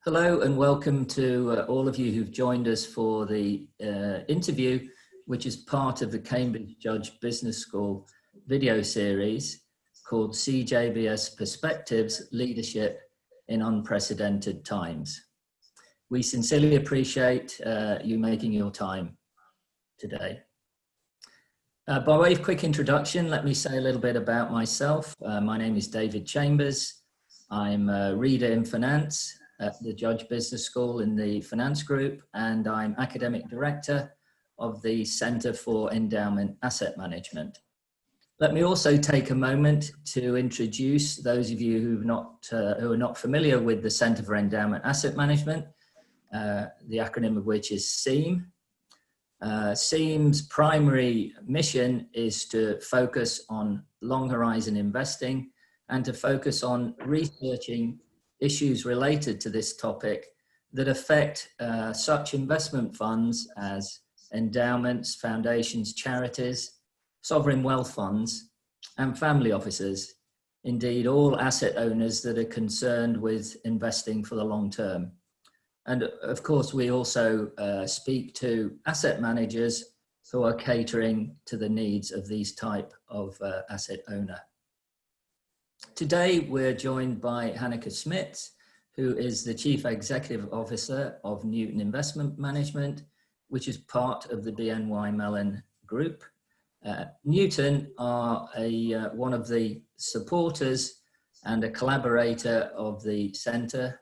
Hello and welcome to all of you who've joined us for the interview, which is part of the Cambridge Judge Business School video series called CJBS Perspectives, Leadership in Unprecedented Times. We sincerely appreciate you making your time today. By way of quick introduction, let me say a little bit about myself. My name is David Chambers. I'm a reader in finance at the Judge Business School in the finance group, and I'm academic director of the Center for Endowment Asset Management. Let me also take a moment to introduce those of you who are not familiar with the Center for Endowment Asset Management, the acronym of which is CEAM. CEAM's primary mission is to focus on long horizon investing and to focus on researching issues related to this topic that affect such investment funds as endowments, foundations, charities, sovereign wealth funds, and family offices. Indeed, all asset owners that are concerned with investing for the long term. And of course, we also speak to asset managers who are catering to the needs of these type of asset owner. Today, we're joined by Hanneke Smits, who is the Chief Executive Officer of Newton Investment Management, which is part of the BNY Mellon Group. Newton are one of the supporters and a collaborator of the Center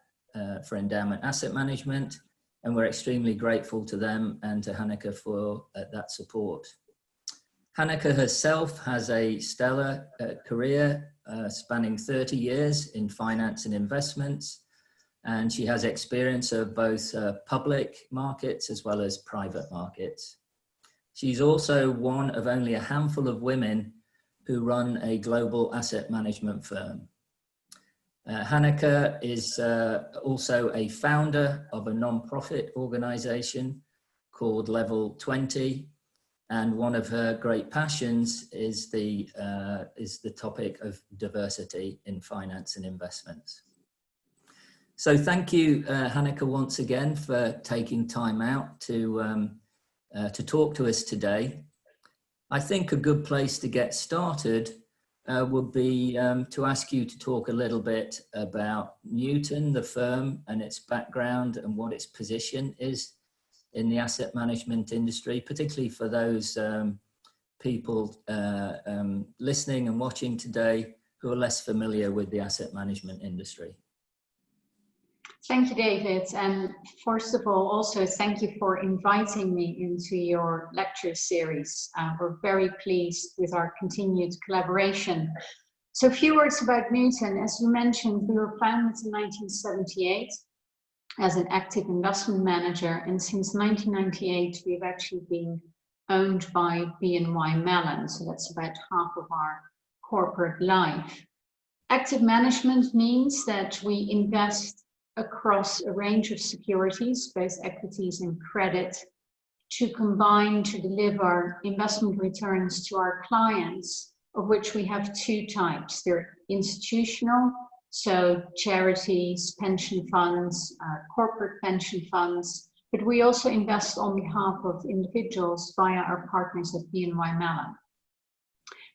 for Endowment Asset Management, and we're extremely grateful to them and to Hanneke for that support. Hanneke herself has a stellar career spanning 30 years in finance and investments, and she has experience of both public markets as well as private markets. She's also one of only a handful of women who run a global asset management firm. Hanneke is also a founder of a non-profit organization called Level 20, and one of her great passions is the topic of diversity in finance and investments. So thank you, Hanneke, once again for taking time out to talk to us today. I think a good place to get started would be to ask you to talk a little bit about Newton, the firm, and its background and what its position is in the asset management industry, particularly for those people listening and watching today who are less familiar with the asset management industry. Thank you, David. And first of all, also thank you for inviting me into your lecture series. We're very pleased with our continued collaboration. So a few words about Newton. As you mentioned, we were founded in 1978 as an active investment manager. And since 1998, we've actually been owned by BNY Mellon. So that's about half of our corporate life. Active management means that we invest across a range of securities, both equities and credit, to combine to deliver investment returns to our clients, of which we have two types. They're institutional, so charities, pension funds, corporate pension funds, but we also invest on behalf of individuals via our partners at BNY Mellon.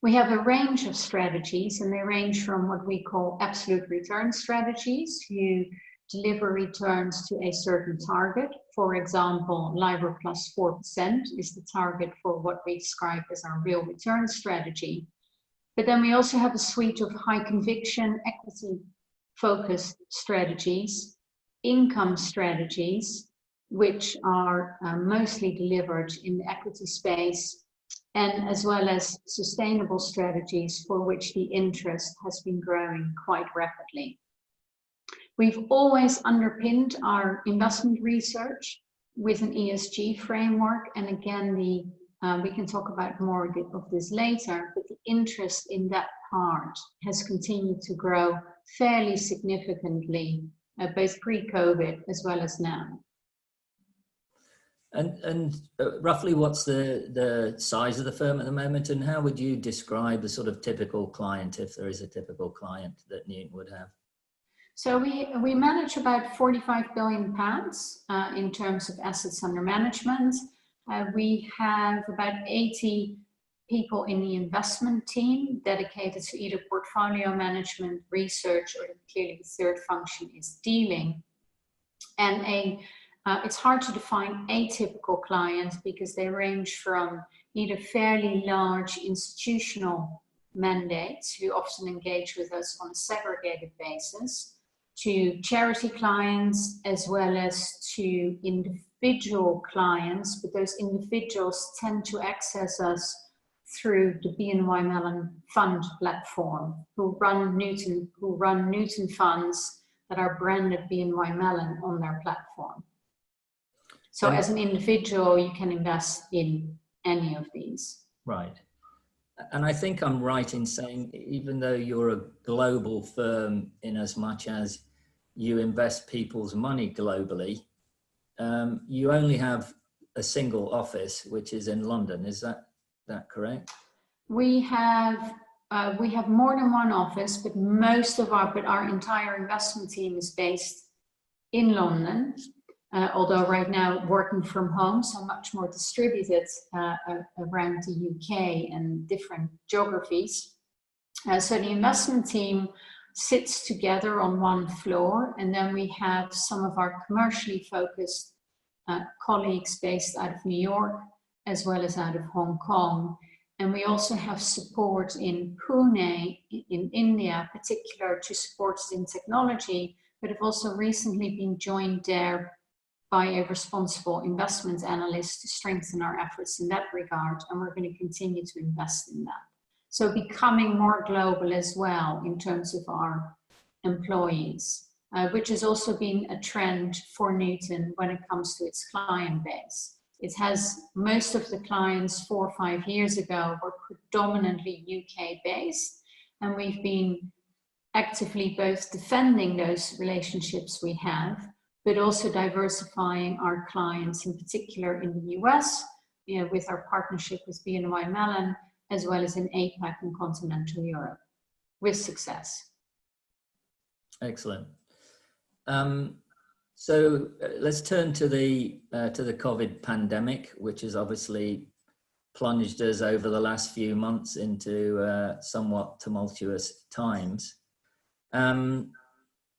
We have a range of strategies, and they range from what we call absolute return strategies, who deliver returns to a certain target. For example, LIBOR plus 4% is the target for what we describe as our real return strategy. But then we also have a suite of high conviction, equity focused strategies, income strategies, which are mostly delivered in the equity space, and as well as sustainable strategies for which the interest has been growing quite rapidly. We've always underpinned our investment research with an ESG framework. And again, we can talk about more of this later, but the interest in that part has continued to grow fairly significantly, both pre-COVID as well as now. And roughly what's the size of the firm at the moment, and how would you describe the sort of typical client, if there is a typical client that Newton would have? So we manage about 45 billion pounds in terms of assets under management. We have about 80 people in the investment team dedicated to either portfolio management, research, or clearly the third function is dealing. And it's hard to define a typical client because they range from either fairly large institutional mandates who often engage with us on a segregated basis, to charity clients, as well as to individual clients, but those individuals tend to access us through the BNY Mellon fund platform, who run Newton funds that are branded BNY Mellon on their platform. So as an individual, you can invest in any of these. Right. And I think I'm right in saying, even though you're a global firm in as much as you invest people's money globally, you only have a single office, which is in London. Is that correct? We have more than one office, but our entire investment team is based in London. Although right now working from home, so much more distributed around the UK and different geographies. So the investment team sits together on one floor, and then we have some of our commercially focused colleagues based out of New York, as well as out of Hong Kong. And we also have support in Pune, in India, particular to support us in technology, but have also recently been joined there by a responsible investment analyst to strengthen our efforts in that regard, and we're going to continue to invest in that. So becoming more global as well in terms of our employees, which has also been a trend for Newton when it comes to its client base. It has most of the clients 4 or 5 years ago were predominantly UK based, and we've been actively both defending those relationships we have, but also diversifying our clients, in particular in the US, with our partnership with BNY Mellon, as well as in APAC and continental Europe, with success. Excellent. So let's turn to the COVID pandemic, which has obviously plunged us over the last few months into somewhat tumultuous times.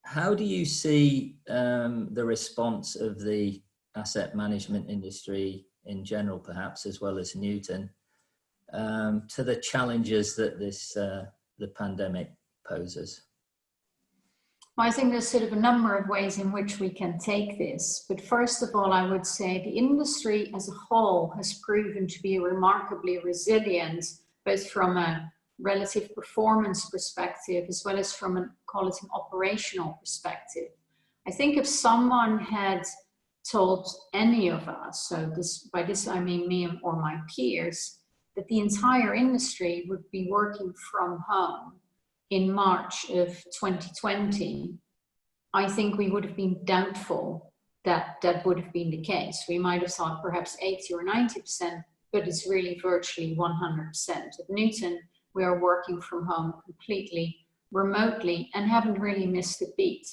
How do you see the response of the asset management industry in general, perhaps, as well as Newton, to the challenges that the pandemic poses? Well, I think there's sort of a number of ways in which we can take this. But first of all, I would say the industry as a whole has proven to be remarkably resilient, both from a relative performance perspective, as well as from an operational perspective. I think if someone had told any of us, so by this I mean me or my peers, that the entire industry would be working from home in March of 2020, I think we would have been doubtful that that would have been the case. We might have thought perhaps 80 or 90%, but it's really virtually 100%. At Newton, we are working from home completely remotely and haven't really missed a beat.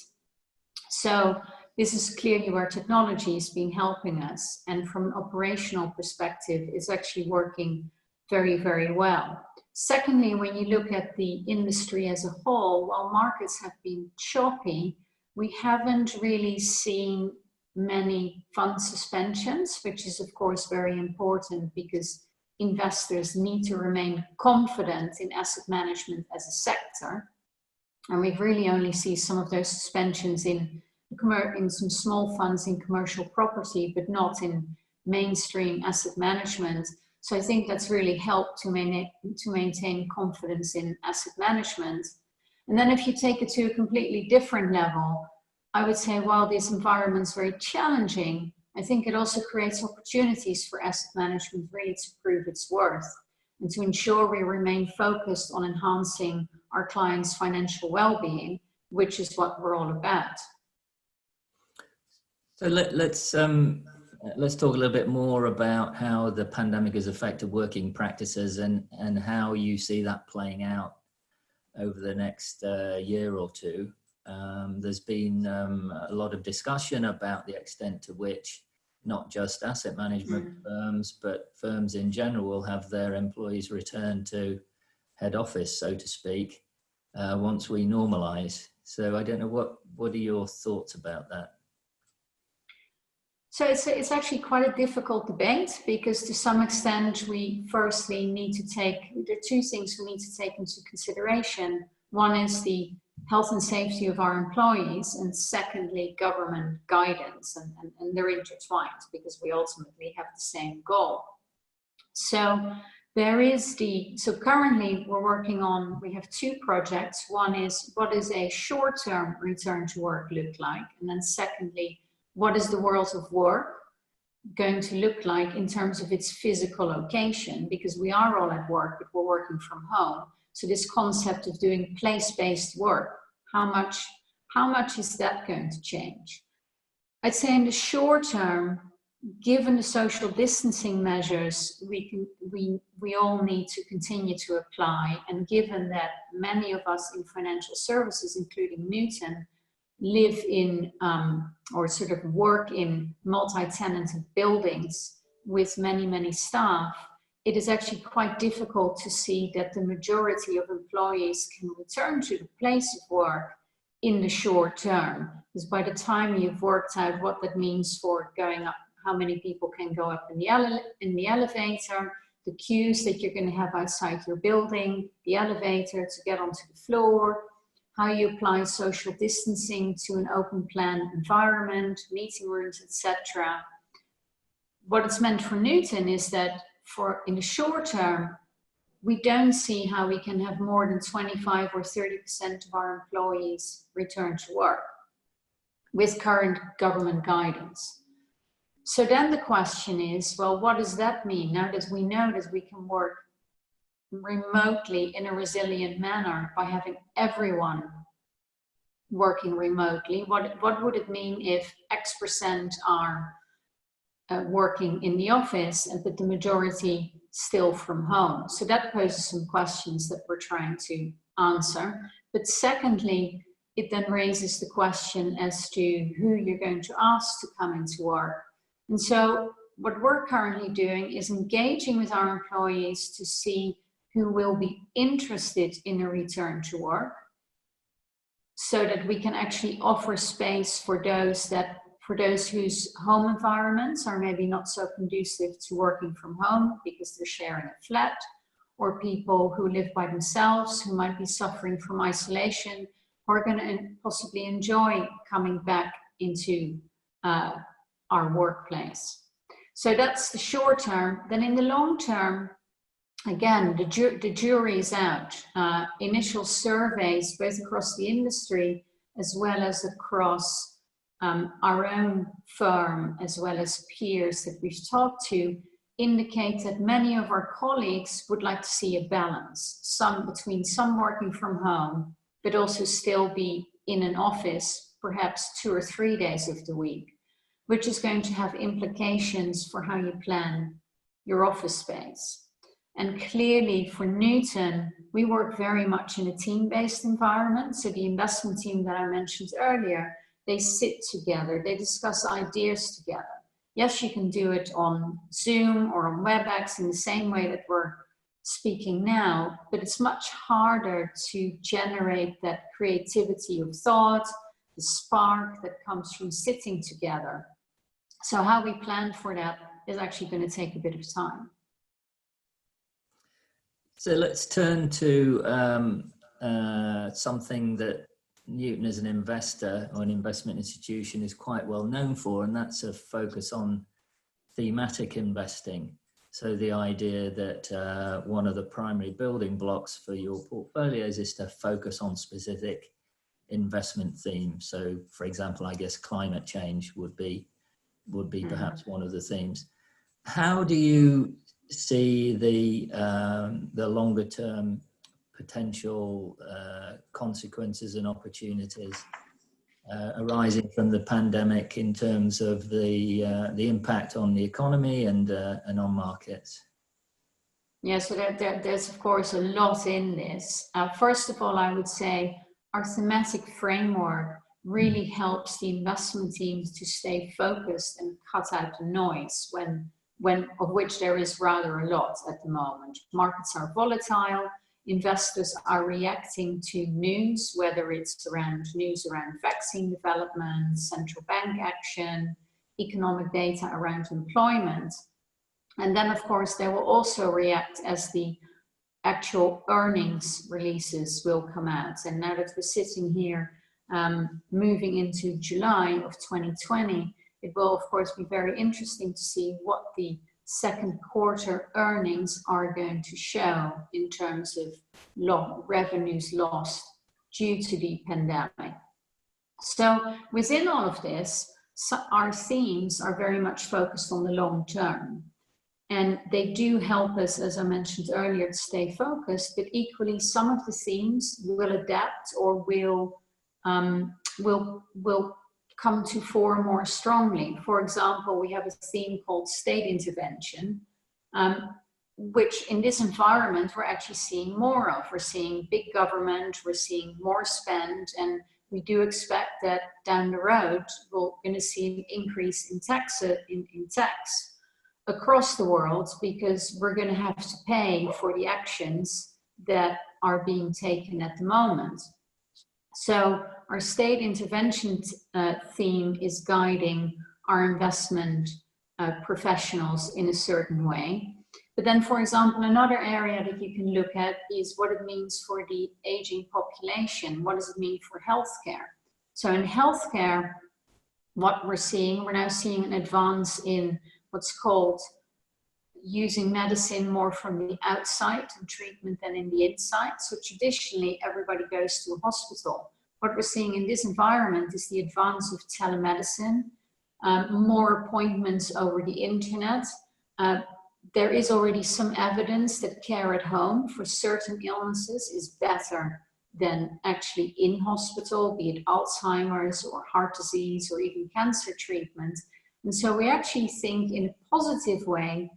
So this is clearly where technology has been helping us. And from an operational perspective, it's actually working very, very well. Secondly, when you look at the industry as a whole, while markets have been choppy, we haven't really seen many fund suspensions, which is of course very important because investors need to remain confident in asset management as a sector. And we've really only seen some of those suspensions in some small funds in commercial property, but not in mainstream asset management. So I think that's really helped to maintain confidence in asset management. And then if you take it to a completely different level, I would say while this environment's very challenging, I think it also creates opportunities for asset management really to prove its worth and to ensure we remain focused on enhancing our clients' financial well-being, which is what we're all about. So let's talk a little bit more about how the pandemic has affected working practices and how you see that playing out over the next year or two. There's been a lot of discussion about the extent to which not just asset management firms, but firms in general will have their employees return to head office, so to speak, once we normalise. So I don't know, what are your thoughts about that? So it's actually quite a difficult debate, because to some extent we firstly need to take, there are two things we need to take into consideration. One is the health and safety of our employees, and secondly, government guidance, and they're intertwined because we ultimately have the same goal. So there is so currently we're working on, we have two projects. One is, what is a short-term return to work look like? And then secondly, what is the world of work going to look like in terms of its physical location? Because we are all at work, but we're working from home. So this concept of doing place-based work, how much is that going to change? I'd say in the short term, given the social distancing measures we all need to continue to apply, and given that many of us in financial services, including Newton, live in or sort of work in multi-tenanted buildings with many staff, it is actually quite difficult to see that the majority of employees can return to the place of work in the short term. Because by the time you've worked out what that means for going up, how many people can go up in the elevator, the queues that you're going to have outside your building, the elevator to get onto the floor, how you apply social distancing to an open plan environment, meeting rooms, etc. What it's meant for Newton is that in the short term, we don't see how we can have more than 25 or 30% of our employees return to work with current government guidance. So then the question is, well, what does that mean? Now that we know that we can work remotely in a resilient manner by having everyone working remotely, what would it mean if X% are working in the office, but the majority still from home? So that poses some questions that we're trying to answer. But secondly, it then raises the question as to who you're going to ask to come into work. And so what we're currently doing is engaging with our employees to see who will be interested in a return to work, so that we can actually offer space for those whose home environments are maybe not so conducive to working from home because they're sharing a flat, or people who live by themselves who might be suffering from isolation, or are going to possibly enjoy coming back into our workplace. So that's the short term. Then in the long term, again, the jury is out. Initial surveys, both across the industry as well as across our own firm, as well as peers that we've talked to, indicate that many of our colleagues would like to see a balance, between some working from home, but also still be in an office, perhaps 2 or 3 days of the week, which is going to have implications for how you plan your office space. And clearly for Newton, we work very much in a team-based environment. So the investment team that I mentioned earlier, they sit together, they discuss ideas together. Yes, you can do it on Zoom or on WebEx in the same way that we're speaking now, but it's much harder to generate that creativity of thought, the spark that comes from sitting together. So how we plan for that is actually going to take a bit of time. So let's turn to something that Newton as an investor or an investment institution is quite well known for, and that's a focus on thematic investing. So the idea that one of the primary building blocks for your portfolios is to focus on specific investment themes. So for example, I guess climate change would be perhaps one of the themes. How do you see the longer term potential consequences and opportunities arising from the pandemic in terms of the impact on the economy and on markets? Yeah, so there's of course a lot in this. First of all, I would say our thematic framework really helps the investment teams to stay focused and cut out the noise when of which there is rather a lot at the moment. Markets are volatile, investors are reacting to news, whether it's news around vaccine development, central bank action, economic data around employment. And then of course they will also react as the actual earnings releases will come out. And now that we're sitting here moving into July of 2020, it will of course be very interesting to see what the second quarter earnings are going to show in terms of revenues lost due to the pandemic. So within all of this, our themes are very much focused on the long term. And they do help us, as I mentioned earlier, to stay focused, but equally some of the themes will adapt or will come to fore more strongly. For example, we have a theme called state intervention, which in this environment we're actually seeing more of. We're seeing big government, we're seeing more spend, and we do expect that down the road we're going to see an increase in tax across the world, because we're going to have to pay for the actions that are being taken at the moment. So our state intervention theme is guiding our investment professionals in a certain way. But then, for example, another area that you can look at is what it means for the aging population. What does it mean for healthcare? So in healthcare, what we're now seeing an advance in what's called using medicine more from the outside and treatment than in the inside. So traditionally, everybody goes to a hospital. What we're seeing in this environment is the advance of telemedicine, more appointments over the internet. There is already some evidence that care at home for certain illnesses is better than actually in hospital, be it Alzheimer's or heart disease or even cancer treatment. And so we actually think in a positive way,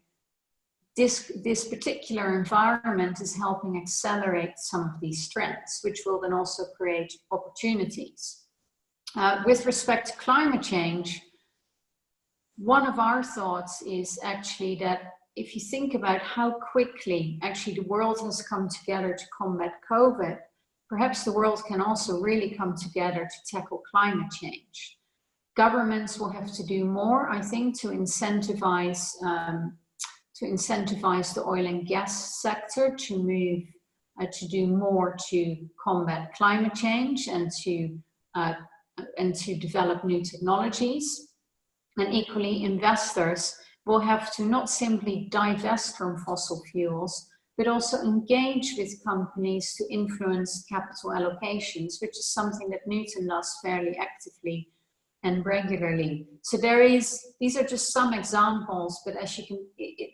this particular environment is helping accelerate some of these trends, which will then also create opportunities. With respect to climate change, one of our thoughts is actually that if you think about how quickly actually the world has come together to combat COVID, perhaps the world can also really come together to tackle climate change. Governments will have to do more, I think, to incentivize the oil and gas sector to move to do more to combat climate change and to develop new technologies. And equally, investors will have to not simply divest from fossil fuels, but also engage with companies to influence capital allocations, which is something that Newton does fairly actively and regularly. So these are just some examples, but as you can,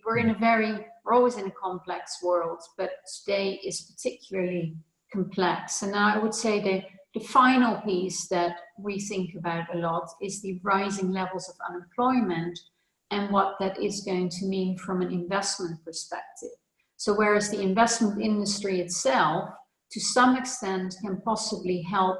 we're always in a complex world, but today is particularly complex. And now I would say the final piece that we think about a lot is the rising levels of unemployment and what that is going to mean from an investment perspective. So whereas the investment industry itself, to some extent, can possibly help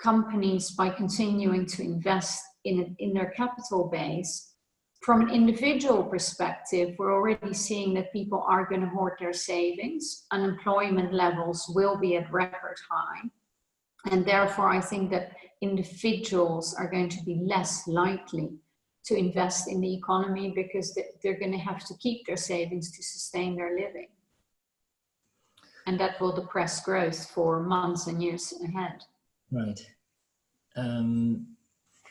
companies by continuing to invest in their capital base, from an individual perspective, we're already seeing that people are going to hoard their savings. Unemployment levels will be at record high. And therefore, I think that individuals are going to be less likely to invest in the economy because they're going to have to keep their savings to sustain their living. And that will depress growth for months and years ahead. Right.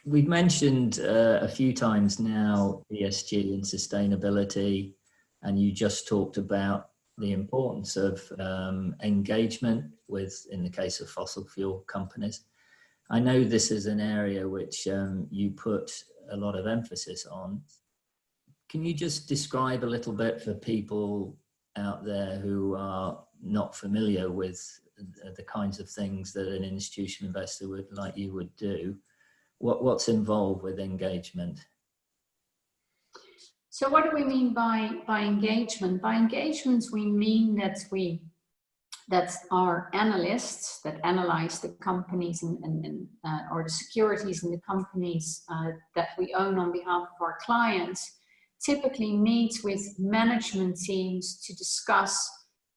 We've mentioned a few times now ESG and sustainability, and you just talked about the importance of engagement with, in the case of fossil fuel companies. I know this is an area which you put a lot of emphasis on. Can you just describe a little bit for people out there who are not familiar with the kinds of things that an institutional investor like you would do? What's involved with engagement? So what do we mean by engagement? By engagement, we mean that we that are analysts that analyze the companies or the securities in the companies that we own on behalf of our clients, typically meet with management teams to discuss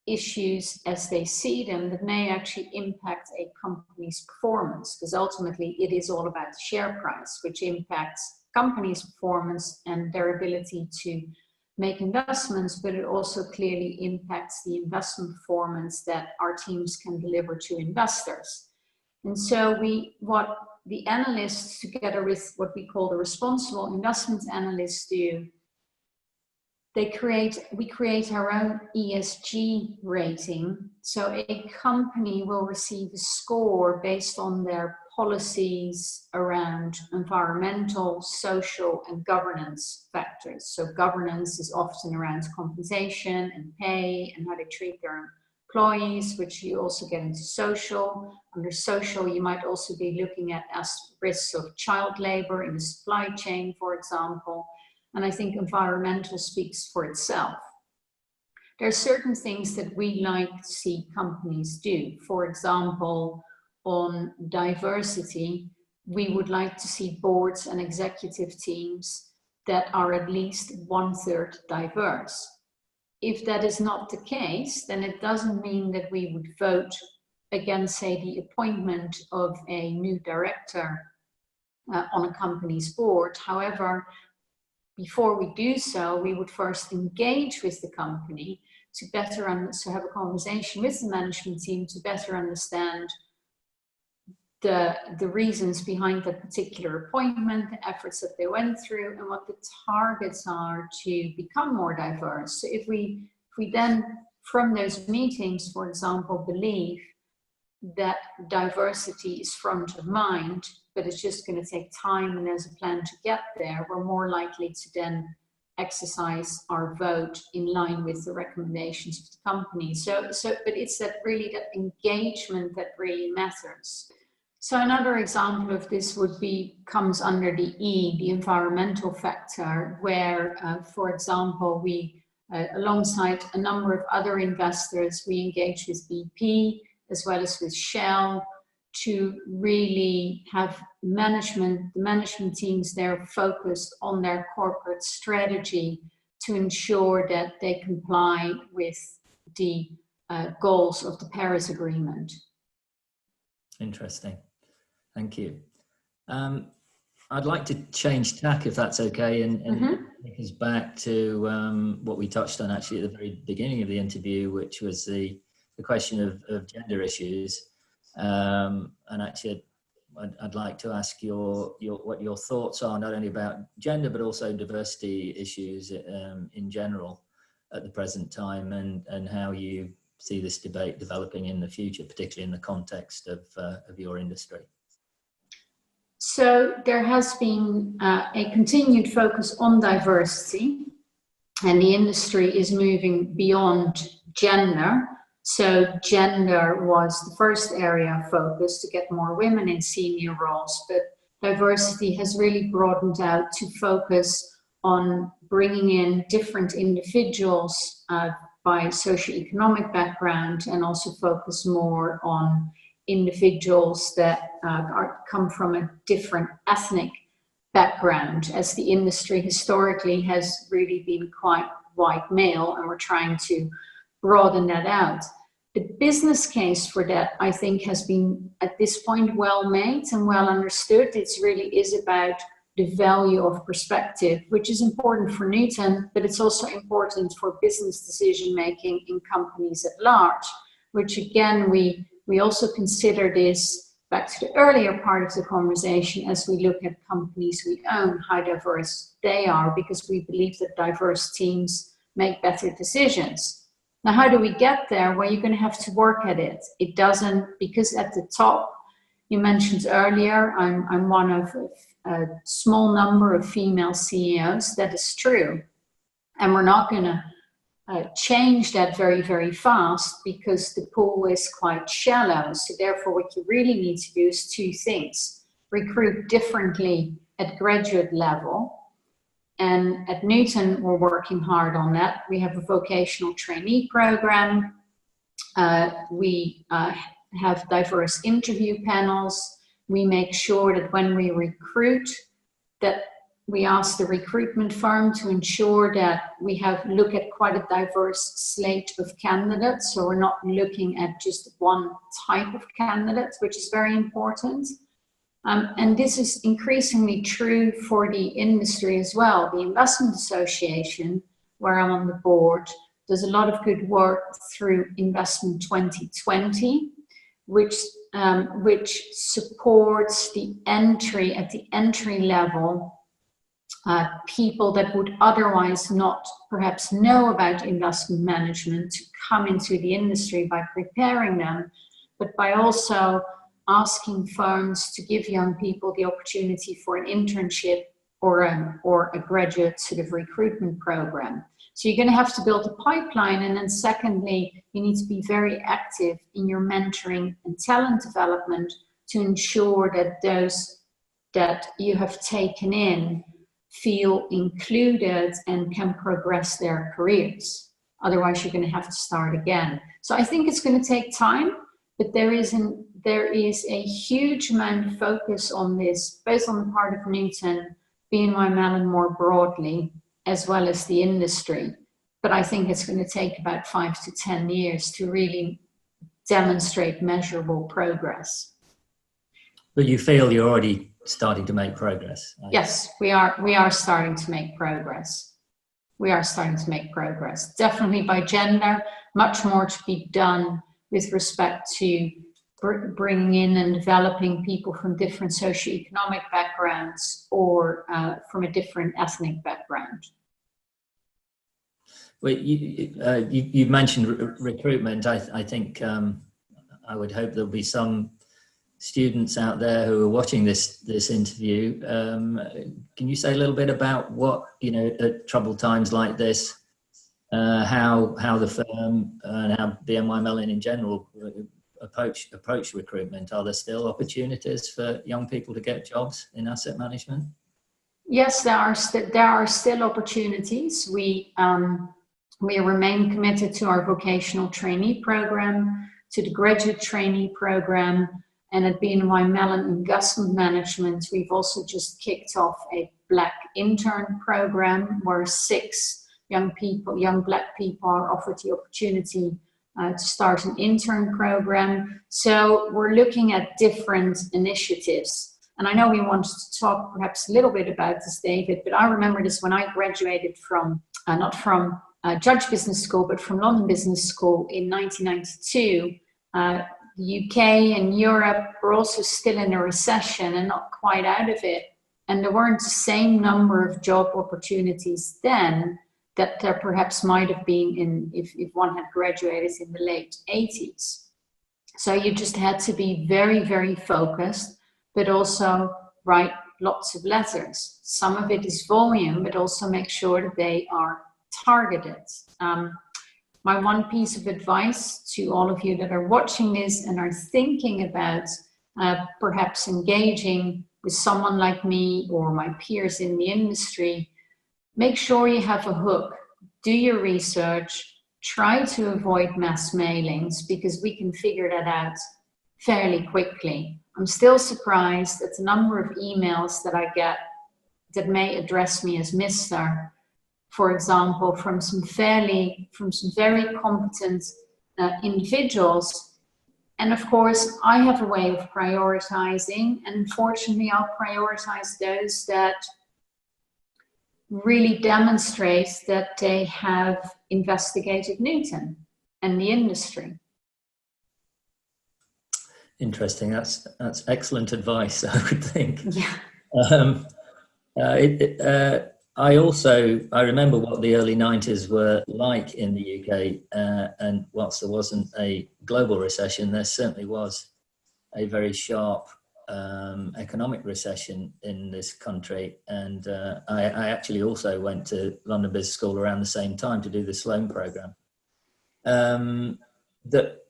issues as they see them that may actually impact a company's performance, because ultimately it is all about the share price, which impacts companies' performance and their ability to make investments, but it also clearly impacts the investment performance that our teams can deliver to investors. And so what the analysts, together with what we call the responsible investment analysts, do, we create our own ESG rating. So a company will receive a score based on their policies around environmental, social, and governance factors. So governance is often around compensation and pay and how they treat their employees, which you also get into social. Under social, you might also be looking at risks of child labor in the supply chain, for example. And I think environmental speaks for itself. There are certain things that we like to see companies do. For example, on diversity, we would like to see boards and executive teams that are at least 1/3 diverse. If that is not the case, then it doesn't mean that we would vote against, say, the appointment of a new director on a company's board. However, before we do so, we would first engage with the company to have a conversation with the management team to better understand the reasons behind that particular appointment, the efforts that they went through, and what the targets are to become more diverse. So if we then, from those meetings, for example, believe that diversity is front of mind, but it's just going to take time and there's a plan to get there, we're more likely to then exercise our vote in line with the recommendations of the company. But it's that engagement that really matters. So another example of this comes under the E, the environmental factor, where, for example, we, alongside a number of other investors, we engage with BP as well as with Shell to really have the management teams there focused on their corporate strategy to ensure that they comply with the goals of the Paris Agreement. Interesting. Thank you. I'd like to change tack, if that's okay, and take us back to what we touched on actually at the very beginning of the interview, which was the question of gender issues. And actually, I'd like to ask what your thoughts are, not only about gender, but also diversity issues in general at the present time, and how you see this debate developing in the future, particularly in the context of your industry. So there has been a continued focus on diversity, and the industry is moving beyond gender. So gender was the first area of focus to get more women in senior roles, but diversity has really broadened out to focus on bringing in different individuals by socioeconomic background, and also focus more on individuals that come from a different ethnic background, as the industry historically has really been quite white male, and we're trying to broaden that out. The business case for that, I think, has been at this point well made and well understood. It really is about the value of perspective, which is important for Newton, but it's also important for business decision making in companies at large, which again, we also consider this, back to the earlier part of the conversation, as we look at companies we own, how diverse they are, because we believe that diverse teams make better decisions. Now, how do we get there? Well, you're going to have to work at it. It doesn't, because at the top, you mentioned earlier, I'm one of a small number of female CEOs. That is true. And we're not going to change that very, very fast, because the pool is quite shallow. So therefore, what you really need to do is two things: recruit differently at graduate level. And at Newton, we're working hard on that. We have a vocational trainee program We have diverse interview panels. We make sure that when we recruit, that we ask the recruitment firm to ensure that we look at quite a diverse slate of candidates. So we're not looking at just one type of candidate, which is very important. And this is increasingly true for the industry as well. The Investment Association, where I'm on the board, does a lot of good work through Investment 2020, which supports the entry at the entry level, people that would otherwise not perhaps know about investment management to come into the industry by preparing them, but by also asking firms to give young people the opportunity for an internship or a graduate sort of recruitment program. So you're going to have to build a pipeline, and then secondly, you need to be very active in your mentoring and talent development to ensure that those that you have taken in feel included and can progress their careers. Otherwise, you're going to have to start again. So I think it's going to take time, but there is a huge amount of focus on this, both on the part of Newton, BNY Mellon more broadly, as well as the industry. But I think it's going to take about 5 to 10 years to really demonstrate measurable progress. But you feel you're already starting to make progress? Yes, we are starting to make progress. We are starting to make progress. Definitely by gender, much more to be done with respect to bringing in and developing people from different socioeconomic backgrounds or from a different ethnic background. Well, you mentioned recruitment. I think I would hope there'll be some students out there who are watching this interview. Can you say a little bit about what, at troubled times like this, how the firm and how BNY Mellon in general approach recruitment? Are there still opportunities for young people to get jobs in asset management? Yes, there are still opportunities. We remain committed to our vocational trainee program, to the graduate trainee program, and at BNY Mellon Investment Management, we've also just kicked off a Black intern program where 6 young Black people are offered the opportunity to start an intern program. So we're looking at different initiatives. And I know we wanted to talk perhaps a little bit about this, David, but I remember this when I graduated from, not from Judge Business School, but from London Business School in 1992. The UK and Europe were also still in a recession and not quite out of it. And there weren't the same number of job opportunities then that there perhaps might have been if one had graduated in the late 80s. So you just had to be very, very focused, but also write lots of letters. Some of it is volume, but also make sure that they are targeted. My one piece of advice to all of you that are watching this and are thinking about perhaps engaging with someone like me or my peers in the industry, make sure you have a hook. Do your research. Try to avoid mass mailings because we can figure that out fairly quickly. I'm still surprised at the number of emails that I get that may address me as Mr., for example, from some very competent individuals. And of course, I have a way of prioritizing, and unfortunately, I'll prioritize those that really demonstrate that they have investigated Newton and the industry. Interesting. That's excellent advice, I would think. Yeah. I remember what the early 90s were like in the UK, and whilst there wasn't a global recession, there certainly was a very sharp economic recession in this country. And I actually also went to London Business School around the same time to do the Sloan program.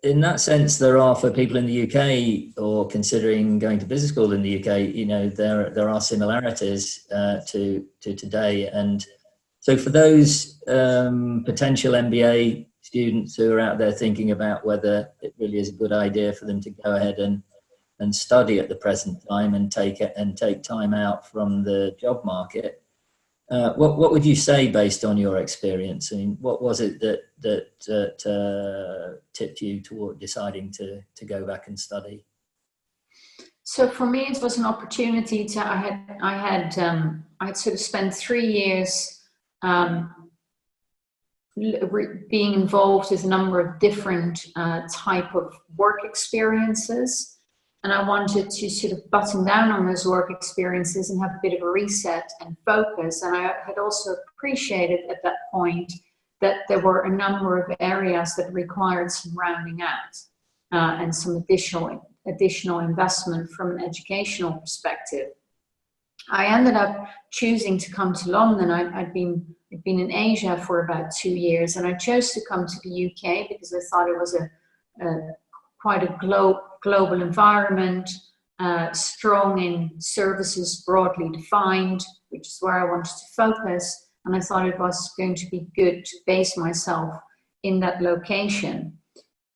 In that sense, there are, for people in the UK or considering going to business school in the UK, there are similarities to today. And so for those potential MBA students who are out there thinking about whether it really is a good idea for them to go ahead and study at the present time and take time out from the job market. What would you say based on your experience? I mean, what was it that tipped you toward deciding to go back and study? So for me, it was an opportunity to. I had sort of spent 3 years being involved with a number of different type of work experiences, and I wanted to sort of button down on those work experiences and have a bit of a reset and focus. And I had also appreciated at that point that there were a number of areas that required some rounding out and some additional investment from an educational perspective. I ended up choosing to come to London. I'd been in Asia for about 2 years, and I chose to come to the UK because I thought it was quite a global environment, strong in services broadly defined, which is where I wanted to focus. And I thought it was going to be good to base myself in that location.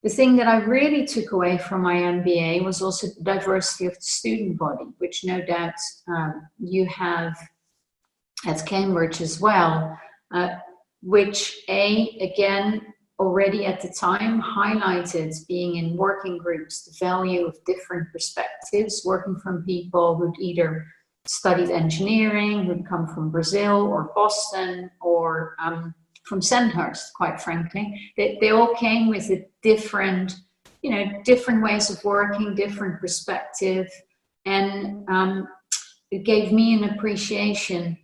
The thing that I really took away from my MBA was also the diversity of the student body, which no doubt you have at Cambridge as well, which again, already at the time highlighted, being in working groups, the value of different perspectives, working from people who'd either studied engineering, who'd come from Brazil or Boston or from Sandhurst, quite frankly. They all came with a different ways of working, different perspective, and it gave me an appreciation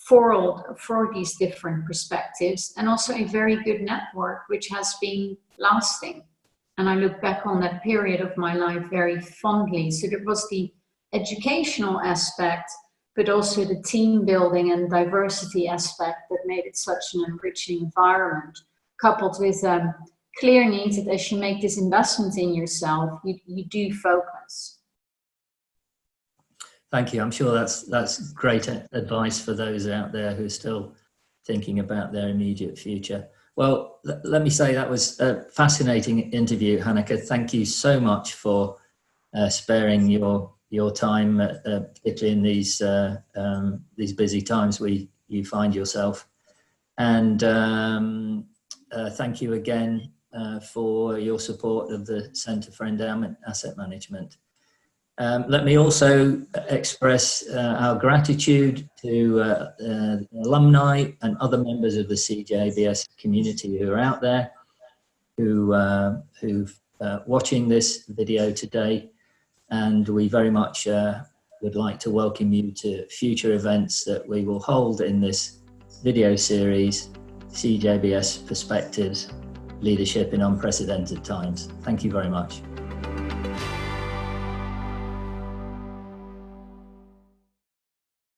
for these different perspectives, and also a very good network, which has been lasting. And I look back on that period of my life very fondly. So there was the educational aspect, but also the team building and diversity aspect that made it such an enriching environment, coupled with clear needs that as you make this investment in yourself, you do focus. Thank you. I'm sure that's great advice for those out there who are still thinking about their immediate future. Well, let me say that was a fascinating interview, Hanneke. Thank you so much for sparing your time, particularly in these busy times where you find yourself. And thank you again for your support of the Centre for Endowment Asset Management. Let me also express our gratitude to alumni and other members of the CJBS community who are out there, who've watching this video today. And we very much would like to welcome you to future events that we will hold in this video series, CJBS Perspectives, Leadership in Unprecedented Times. Thank you very much.